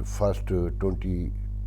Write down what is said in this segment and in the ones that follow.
1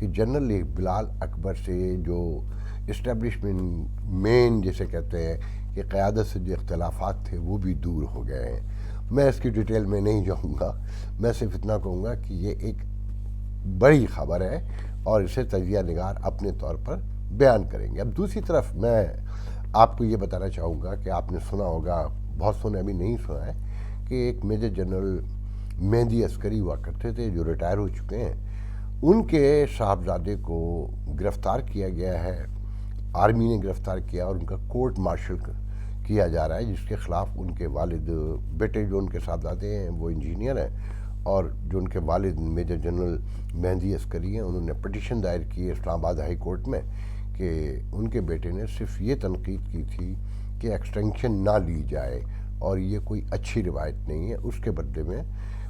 کہ جنرل بلال اکبر سے جو اسٹیبلشمنٹ مین جسے کہتے ہیں کہ قیادت سے جو اختلافات تھے وہ بھی دور ہو گئے ہیں. میں اس کی ڈیٹیل میں نہیں جاؤں گا، میں صرف اتنا کہوں گا کہ یہ ایک بڑی خبر ہے اور اسے تجزیہ نگار اپنے طور پر بیان کریں گے. اب دوسری طرف میں آپ کو یہ بتانا چاہوں گا کہ آپ نے سنا ہوگا، بہت سو نے ابھی نہیں سنا ہے، کہ ایک میجر جنرل مہندی عسکری ہوا کرتے تھے جو ریٹائر ہو چکے ہیں. ان کے صاحبزادے کو گرفتار کیا گیا ہے، آرمی نے گرفتار کیا اور ان کا کورٹ مارشل کیا جا رہا ہے، جس کے خلاف ان کے والد، بیٹے جو ان کے صاحبزادے ہیں وہ انجینئر ہیں، اور جو ان کے والد میجر جنرل مہندی عسکری ہیں، انہوں نے پٹیشن دائر کی ہے اسلام آباد ہائی کورٹ میں کہ ان کے بیٹے نے صرف یہ تنقید کی تھی کہ ایکسٹینشن نہ لی جائے اور یہ کوئی اچھی روایت نہیں ہے. اس کے بدلے میں،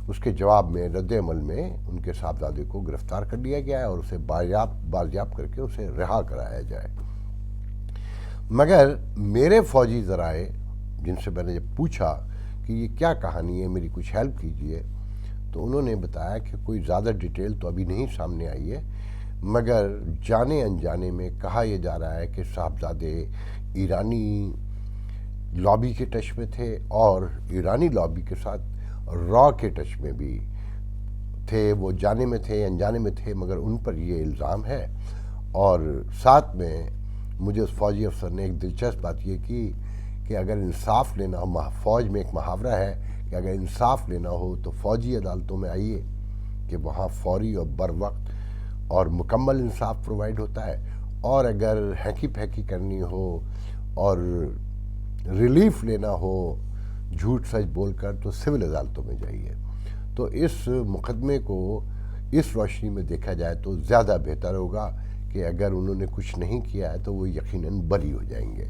اس کے جواب میں، رد عمل میں ان کے صاحبزادے کو گرفتار کر لیا گیا ہے اور اسے بازیاب کر کے اسے رہا کرایا جائے. مگر میرے فوجی ذرائع جن سے میں نے جب پوچھا کہ یہ کیا کہانی ہے، میری کچھ ہیلپ کیجیے، تو انہوں نے بتایا کہ کوئی زیادہ ڈیٹیل تو ابھی نہیں سامنے آئی ہے، مگر جانے انجانے میں کہا یہ جا رہا ہے کہ صاحبزادے ایرانی لابی کے ٹچ میں تھے اور ایرانی لابی کے ساتھ را کے ٹچ میں بھی تھے. وہ جانے میں تھے انجانے میں تھے، مگر ان پر یہ الزام ہے. اور ساتھ میں مجھے اس فوجی افسر نے ایک دلچسپ بات یہ کی کہ اگر انصاف لینا ہو، فوج میں ایک محاورہ ہے کہ اگر انصاف لینا ہو تو فوجی عدالتوں میں آئیے کہ وہاں فوری اور بر وقت اور مکمل انصاف پرووائڈ ہوتا ہے، اور اگر ہیکی پھیکی کرنی ہو اور ریلیف لینا ہو جھوٹ سچ بول کر تو سول عدالتوں میں جائیے. تو اس مقدمے کو اس روشنی میں دیکھا جائے تو زیادہ بہتر ہوگا کہ اگر انہوں نے کچھ نہیں کیا ہے تو وہ یقیناً بری ہو جائیں گے.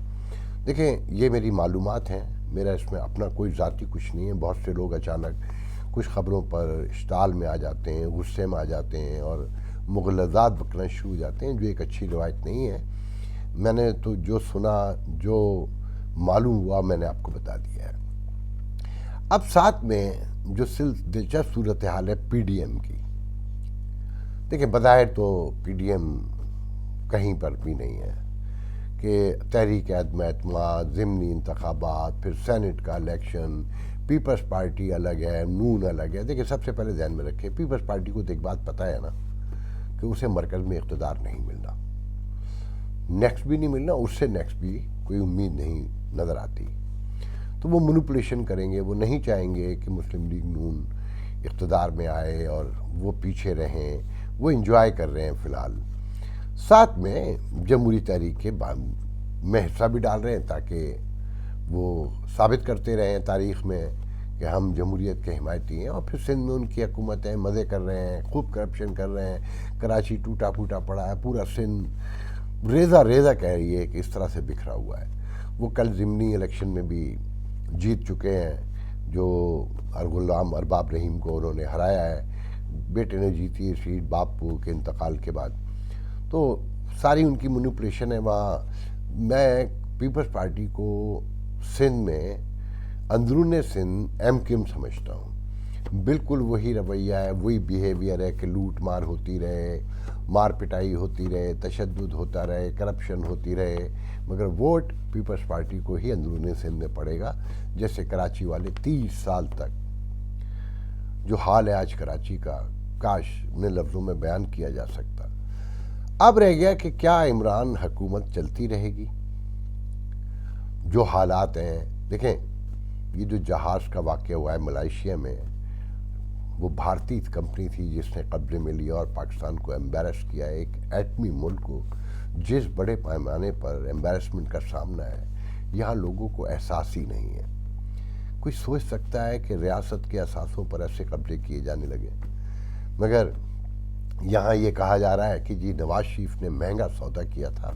دیکھیں، یہ میری معلومات ہیں، میرا اس میں اپنا کوئی ذاتی کچھ نہیں ہے. بہت سے لوگ اچانک کچھ خبروں پر اشتعال میں آ جاتے ہیں، غصے میں آ جاتے ہیں اور مغلظات بکنا شروع ہو جاتے ہیں، جو ایک اچھی روایت نہیں ہے. میں نے تو جو سنا، جو معلوم ہوا، میں نے آپ کو بتا دیا ہے. اب ساتھ میں جو دلچسپ صورتحال ہے پی ڈی ایم کی. دیکھیں، بظاہر تو پی ڈی ایم کہیں پر بھی نہیں ہے کہ تحریک عدم اعتماد، ضمنی انتخابات، پھر سینٹ کا الیکشن، پیپلز پارٹی الگ ہے، نون الگ ہے. دیکھیں، سب سے پہلے ذہن میں رکھیں، پیپلز پارٹی کو تو ایک بات پتہ ہے نا کہ اسے مرکز میں اقتدار نہیں ملنا، نیکسٹ بھی نہیں ملنا، اس سے نیکسٹ بھی کوئی امید نہیں نظر آتی. تو وہ مینوپولیشن کریں گے، وہ نہیں چاہیں گے کہ مسلم لیگ نون اقتدار میں آئے اور وہ پیچھے رہیں. وہ انجوائے کر رہے ہیں فی الحال. ساتھ میں جمہوری تحریک کے میں حصہ بھی ڈال رہے ہیں تاکہ وہ ثابت کرتے رہیں تاریخ میں کہ ہم جمہوریت کے حمایتی ہیں. اور پھر سندھ میں ان کی حکومت ہے، مزے کر رہے ہیں، خوب کرپشن کر رہے ہیں. کراچی ٹوٹا پھوٹا پڑا ہے، پورا سندھ ریزہ ریزہ کہہ رہی ہے کہ اس طرح سے بکھرا ہوا ہے. وہ کل ضمنی الیکشن میں بھی جیت چکے ہیں، جو غلام ارباب رحیم کو انہوں نے ہرایا ہے. بیٹے نے جیتی ہے سیٹ باپو کے انتقال کے بعد. تو ساری ان کی مینوپولیشن ہے وہاں. میں پیپلز پارٹی کو سندھ میں اندرون سندھ ایم کیو ایم سمجھتا ہوں. بالکل وہی رویہ ہے، وہی بیہیویئر ہے کہ لوٹ مار ہوتی رہے، مار پٹائی ہوتی رہے، تشدد ہوتا رہے، کرپشن ہوتی رہے، مگر ووٹ پیپلز پارٹی کو ہی اندرون سندھ میں پڑے گا. جیسے کراچی والے 30 سال تک جو حال ہے آج کراچی کا، کاش نے لفظوں میں بیان کیا جا سکتا. اب رہ گیا کہ کیا عمران حکومت چلتی رہے گی؟ جو حالات ہیں، دیکھیں، یہ جو جہاز کا واقعہ ہوا ہے ملائیشیا میں، وہ بھارتی کمپنی تھی جس نے قبضے میں لیا اور پاکستان کو ایمبیرس کیا. ایک ایٹمی ملک کو جس بڑے پیمانے پر ایمبیرسمنٹ کا سامنا ہے، یہاں لوگوں کو احساس ہی نہیں ہے. کوئی سوچ سکتا ہے کہ ریاست کے اثاثوں پر ایسے قبضے کیے جانے لگے؟ مگر یہاں یہ کہا جا رہا ہے کہ جی نواز شریف نے مہنگا سودا کیا تھا.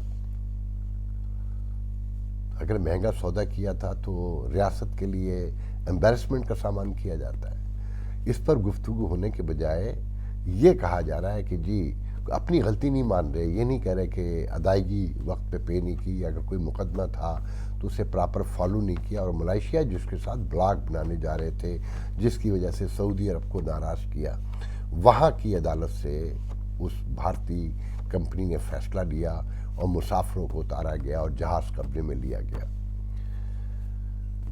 اگر مہنگا سودا کیا تھا تو ریاست کے لیے ایمبیرسمنٹ کا سامان کیا جاتا ہے. اس پر گفتگو ہونے کے بجائے یہ کہا جا رہا ہے کہ جی اپنی غلطی نہیں مان رہے، یہ نہیں کہہ رہے کہ ادائیگی وقت پہ پے نہیں کی، اگر کوئی مقدمہ تھا تو اسے پراپر فالو نہیں کیا. اور ملائیشیا جس کے ساتھ بلاک بنانے جا رہے تھے، جس کی وجہ سے سعودی عرب کو ناراض کیا، وہاں کی عدالت سے اس بھارتی کمپنی نے فیصلہ لیا اور مسافروں کو اتارا گیا اور جہاز قبضے میں لیا گیا۔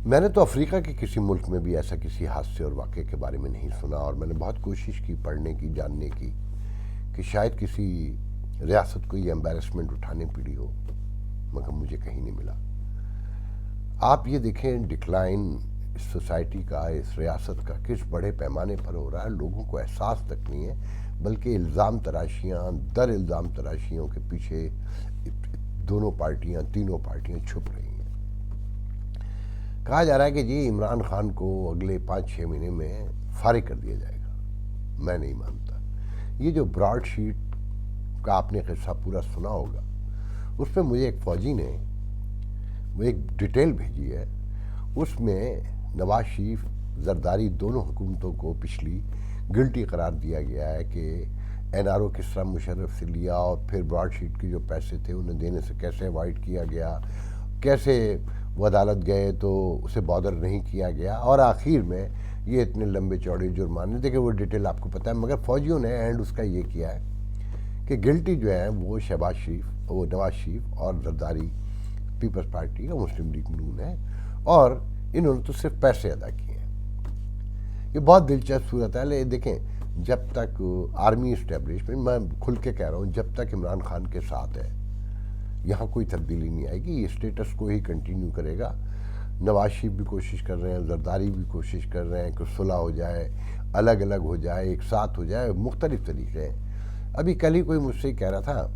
میں نے تو افریقہ کے کسی ملک میں بھی ایسا کسی حادثے اور واقعے کے بارے میں نہیں سنا، اور میں نے بہت کوشش کی پڑھنے کی، جاننے کی کہ شاید کسی ریاست کو یہ امبیرسمنٹ اٹھانے پڑی ہو، مگر مجھے کہیں نہیں ملا۔ آپ یہ دیکھیں ڈکلائن اس سوسائٹی کا، اس ریاست کا کس بڑے پیمانے پر ہو رہا ہے، لوگوں کو احساس تک نہیں ہے، بلکہ الزام تراشیاں در الزام تراشیوں کے پیچھے دونوں پارٹیاں، تینوں پارٹیاں چھپ رہی ہیں۔ کہا جا رہا ہے کہ جی عمران خان کو اگلے 5-6 مہینے میں فارغ کر دیا جائے گا۔ میں نہیں مانتا۔ یہ جو براڈ شیٹ کا آپ نے قصہ پورا سنا ہوگا، اس میں مجھے ایک فوجی نے وہ ایک ڈیٹیل بھیجی ہے، اس میں نواز شریف زرداری دونوں حکومتوں کو پچھلی گلٹی قرار دیا گیا ہے کہ این آر او کس طرح مشرف سے لیا، اور پھر براڈ شیٹ کے جو پیسے تھے انہیں دینے سے کیسے اوائڈ کیا گیا، کیسے وہ عدالت گئے تو اسے بادر نہیں کیا گیا، اور آخر میں یہ اتنے لمبے چوڑے جرمانے، دیکھیں وہ ڈیٹیل آپ کو پتہ ہے، مگر فوجیوں نے اینڈ اس کا یہ کیا ہے کہ گلٹی جو ہے وہ شہباز شریف، وہ نواز شریف اور زرداری پیپلز پارٹی اور مسلم لیگ نون ہے، اور انہوں نے تو صرف پیسے ادا کیے ہیں۔ یہ بہت دلچسپ صورت ہے۔ دیکھیں جب تک آرمی اسٹیبلشمنٹ، میں کھل کے کہہ رہا ہوں، جب تک عمران خان کے ساتھ ہے یہاں کوئی تبدیلی نہیں آئے گی، یہ اسٹیٹس کو ہی کنٹینیو کرے گا۔ نواز شریف بھی کوشش کر رہے ہیں، زرداری بھی کوشش کر رہے ہیں کہ صلح ہو جائے، الگ الگ ہو جائے، ایک ساتھ ہو جائے، مختلف طریقے ہیں۔ ابھی کل ہی کوئی مجھ سے کہہ رہا تھا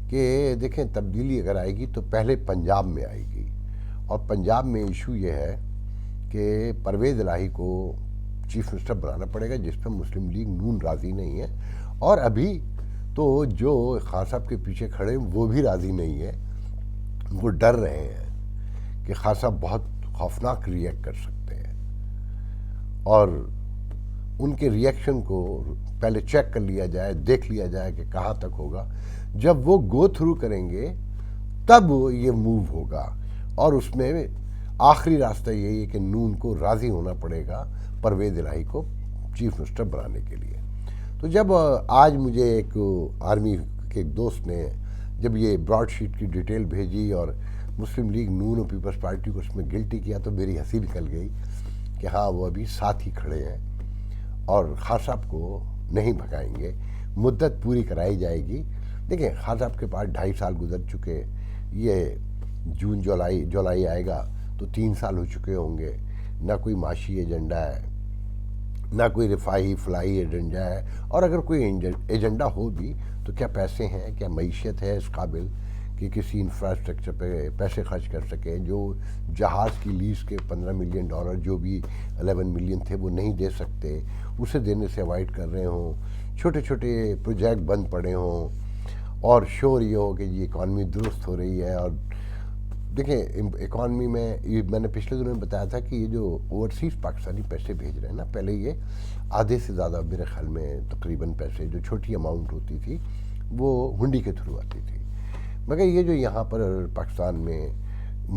کہ دیکھیں تبدیلی اگر آئے گی تو پہلے پنجاب میں آئے گی، اور پنجاب میں ایشو یہ ہے کہ پرویز الہی کو چیف منسٹر بنانا پڑے گا، جس پہ مسلم لیگ نون راضی نہیں ہے، اور ابھی تو جو خان صاحب کے پیچھے کھڑے ہیں وہ بھی راضی نہیں ہے، وہ ڈر رہے ہیں کہ خان صاحب بہت خوفناک ریئیکٹ کر سکتے ہیں، اور ان کے ریئیکشن کو پہلے چیک کر لیا جائے، دیکھ لیا جائے کہ کہاں تک ہوگا۔ جب وہ گو تھرو کریں گے تب یہ موو ہوگا، اور اس میں آخری راستہ یہی ہے کہ نون کو راضی ہونا پڑے گا پرویز الہی کو چیف منسٹر بنانے کے لیے۔ تو جب آج مجھے ایک آرمی کے ایک دوست نے جب یہ براڈ شیٹ کی ڈیٹیل بھیجی اور مسلم لیگ نون اور پیپلز پارٹی کو اس میں گلٹی کیا، تو میری ہنسی نکل گئی کہ ہاں وہ ابھی ساتھ ہی کھڑے ہیں، اور خان صاحب کو نہیں بھگائیں گے، مدت پوری کرائی جائے گی۔ دیکھیں خان صاحب کے پاس 2.5 سال گزر چکے، یہ جون جولائی آئے گا تو 3 سال ہو چکے ہوں گے، نہ کوئی معاشی ایجنڈا ہے، نہ کوئی رفاہی فلاحی ایجنڈا ہے، اور اگر کوئی ایجنڈا ہو بھی تو کیا پیسے ہیں، کیا معیشت ہے اس قابل کہ کسی انفراسٹرکچر پہ پیسے خرچ کر سکیں؟ جو جہاز کی لیز کے $15 ملین جو بھی 11 ملین تھے وہ نہیں دے سکتے، اسے دینے سے اوائڈ کر رہے ہوں، چھوٹے چھوٹے پروجیکٹ بند پڑے ہوں، اور شور یہ ہو کہ یہ اکانومی درست ہو رہی ہے۔ اور دیکھیں اکانومی میں نے پچھلے دنوں میں بتایا تھا کہ یہ جو اوورسیز پاکستانی پیسے بھیج رہے ہیں نا، پہلے یہ آدھے سے زیادہ میرے خیال میں تقریباً پیسے جو چھوٹی اماؤنٹ ہوتی تھی وہ ہنڈی کے تھرو آتی تھی، مگر یہ جو یہاں پر پاکستان میں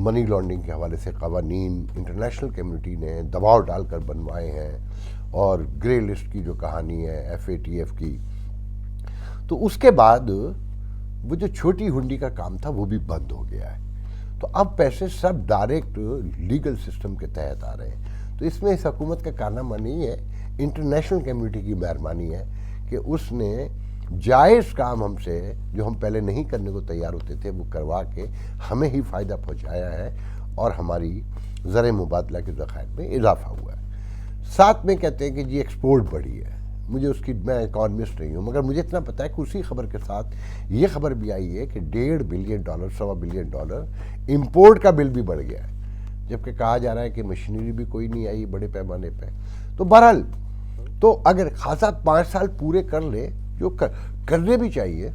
منی لانڈرنگ کے حوالے سے قوانین انٹرنیشنل کمیونٹی نے دباؤ ڈال کر بنوائے ہیں، اور گرے لسٹ کی جو کہانی ہے FATF کی، تو اس کے بعد وہ جو چھوٹی ہنڈی کا کام تھا وہ بھی بند ہو گیا ہے۔ تو اب پیسے سب ڈائریکٹ لیگل سسٹم کے تحت آ رہے ہیں۔ تو اس میں اس حکومت کا کارنامہ نہیں ہے، انٹرنیشنل کمیونٹی کی مہربانی ہے کہ اس نے جائز کام ہم سے جو ہم پہلے نہیں کرنے کو تیار ہوتے تھے وہ کروا کے ہمیں ہی فائدہ پہنچایا ہے، اور ہماری زر مبادلہ کے ذخائر میں اضافہ ہوا ہے۔ ساتھ میں کہتے ہیں کہ جی ایکسپورٹ بڑھی ہے، مجھے اس کی، میں اکانومسٹ نہیں ہوں، مگر مجھے اتنا پتہ ہے کہ اسی خبر کے ساتھ یہ خبر بھی آئی ہے کہ $1.5 بلین $1.25 بلین امپورٹ کا بل بھی بڑھ گیا ہے، جبکہ کہا جا رہا ہے کہ مشینری بھی کوئی نہیں آئی بڑے پیمانے پہ۔ تو بہرحال تو اگر خان صاحب 5 سال پورے کر لے، جو کرنے بھی چاہیے،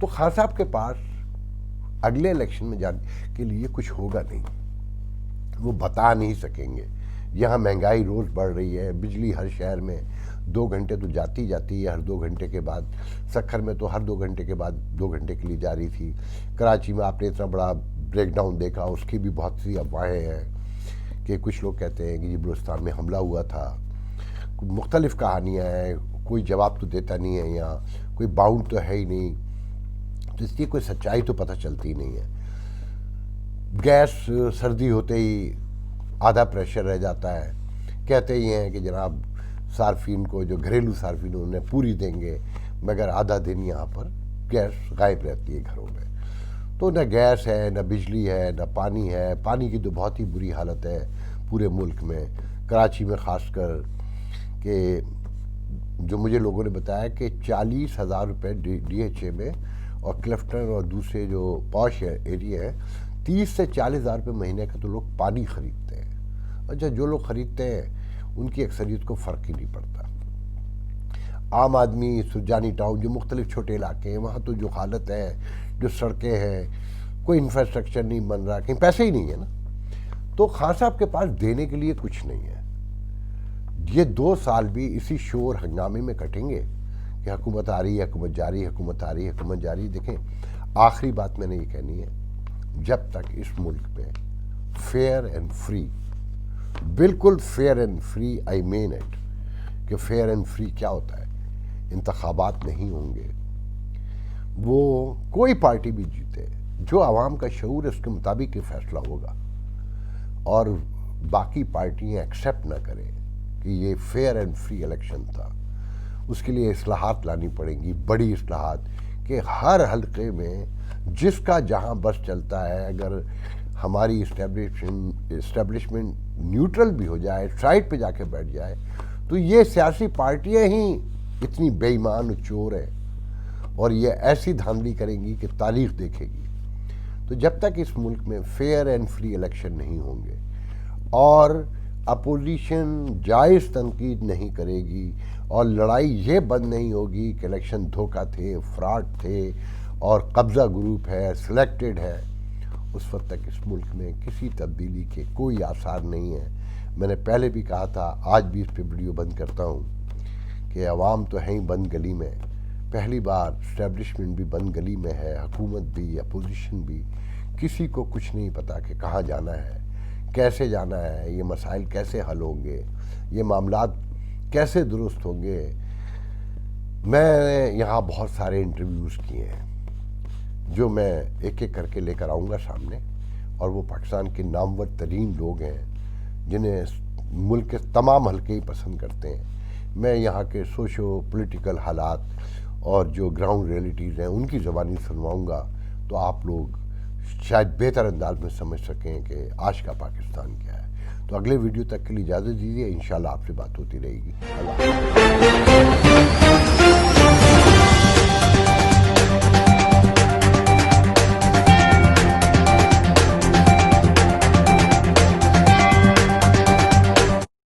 تو خان صاحب کے پاس اگلے الیکشن میں جانے کے لیے کچھ ہوگا نہیں، وہ بتا نہیں سکیں گے۔ یہاں مہنگائی روز بڑھ رہی ہے، بجلی ہر شہر میں 2 گھنٹے تو جاتی ہے، ہر 2 گھنٹے کے بعد، سکھر میں تو ہر 2 گھنٹے کے بعد 2 گھنٹے کے لیے جاری تھی، کراچی میں آپ نے اتنا بڑا بریک ڈاؤن دیکھا، اس کی بھی بہت سی افواہیں ہیں کہ کچھ لوگ کہتے ہیں کہ یہ بلوچستان میں حملہ ہوا تھا، مختلف کہانیاں ہیں، کوئی جواب تو دیتا نہیں ہے یہاں، کوئی باؤنڈ تو ہے ہی نہیں، تو اس لیے کوئی سچائی تو پتہ چلتی نہیں ہے۔ گیس سردی ہوتے ہی آدھا پریشر رہ جاتا ہے، کہتے ہی ہیں کہ جناب صارفین کو، جو گھریلو صارفین انہیں پوری دیں گے، مگر آدھا دن یہاں پر گیس غائب رہتی ہے گھروں میں۔ تو نہ گیس ہے، نہ بجلی ہے، نہ پانی ہے۔ پانی کی تو بہت ہی بری حالت ہے پورے ملک میں، کراچی میں خاص کر، کہ جو مجھے لوگوں نے بتایا کہ 40,000 روپے ڈی ایچ اے میں، اور کلفٹن اور دوسرے جو پاش ایریا ہیں 30 سے 40,000 روپے مہینے کا تو لوگ پانی خریدتے ہیں۔ اچھا، جو لوگ خریدتے ہیں ان کی اکثریت کو فرق ہی نہیں پڑتا۔ عام آدمی سرجانی ٹاؤن، جو مختلف چھوٹے علاقے ہیں، وہاں تو جو حالت ہے، جو سڑکیں ہیں، کوئی انفراسٹرکچر نہیں بن رہا، کہیں پیسے ہی نہیں ہے نا، تو خان صاحب کے پاس دینے کے لیے کچھ نہیں ہے۔ یہ 2 سال بھی اسی شور ہنگامے میں کٹیں گے کہ حکومت آ رہی ہے، حکومت جا رہی ہے، حکومت آ رہی ہے، حکومت جا رہی ہے۔ دیکھیں، آخری بات میں نے یہ کہنی ہے، جب تک اس ملک میں فیئر اینڈ فری، بالکل fair and free, I mean it, کہ فیئر اینڈ فری کیا ہوتا ہے، انتخابات نہیں ہوں گے، وہ کوئی پارٹی بھی جیتے، جو عوام کا شعور ہے اس کے مطابق یہ فیصلہ ہوگا، اور باقی پارٹیاں ایکسیپٹ نہ کریں کہ یہ فیئر اینڈ فری الیکشن تھا، اس کے لیے اصلاحات لانی پڑیں گی، بڑی اصلاحات، کہ ہر حلقے میں جس کا جہاں بس چلتا ہے، اگر ہماری اسٹیبلشمنٹ نیوٹرل بھی ہو جائے، سائڈ پہ جا کے بیٹھ جائے، تو یہ سیاسی پارٹیاں ہی اتنی بے ایمان و چور ہیں، اور یہ ایسی دھاندلی کریں گی کہ تاریخ دیکھے گی۔ تو جب تک اس ملک میں فیئر اینڈ فری الیکشن نہیں ہوں گے، اور اپوزیشن جائز تنقید نہیں کرے گی، اور لڑائی یہ بند نہیں ہوگی کہ الیکشن دھوکہ تھے، فراڈ تھے، اور قبضہ گروپ ہے، سلیکٹڈ ہے، اس وقت تک اس ملک میں کسی تبدیلی کے کوئی آثار نہیں ہیں۔ میں نے پہلے بھی کہا تھا، آج بھی اس پہ ویڈیو بند کرتا ہوں، کہ عوام تو ہیں ہی بند گلی میں، پہلی بار اسٹیبلشمنٹ بھی بند گلی میں ہے، حکومت بھی، اپوزیشن بھی، کسی کو کچھ نہیں پتا کہ کہاں جانا ہے، کیسے جانا ہے، یہ مسائل کیسے حل ہوں گے، یہ معاملات کیسے درست ہوں گے۔ میں نے یہاں بہت سارے انٹرویوز کیے ہیں، جو میں ایک ایک کر کے لے کر آؤں گا سامنے، اور وہ پاکستان کے نامور ترین لوگ ہیں جنہیں ملک کے تمام حلقے ہی پسند کرتے ہیں۔ میں یہاں کے سوشو پولیٹیکل حالات اور جو گراؤنڈ ریئلٹیز ہیں ان کی زبانی سنواؤں گا، تو آپ لوگ شاید بہتر انداز میں سمجھ سکیں کہ آج کا پاکستان کیا ہے۔ تو اگلے ویڈیو تک کے لیے اجازت دیجیے، انشاءاللہ آپ سے بات ہوتی رہے گی۔ اللہ حافظ۔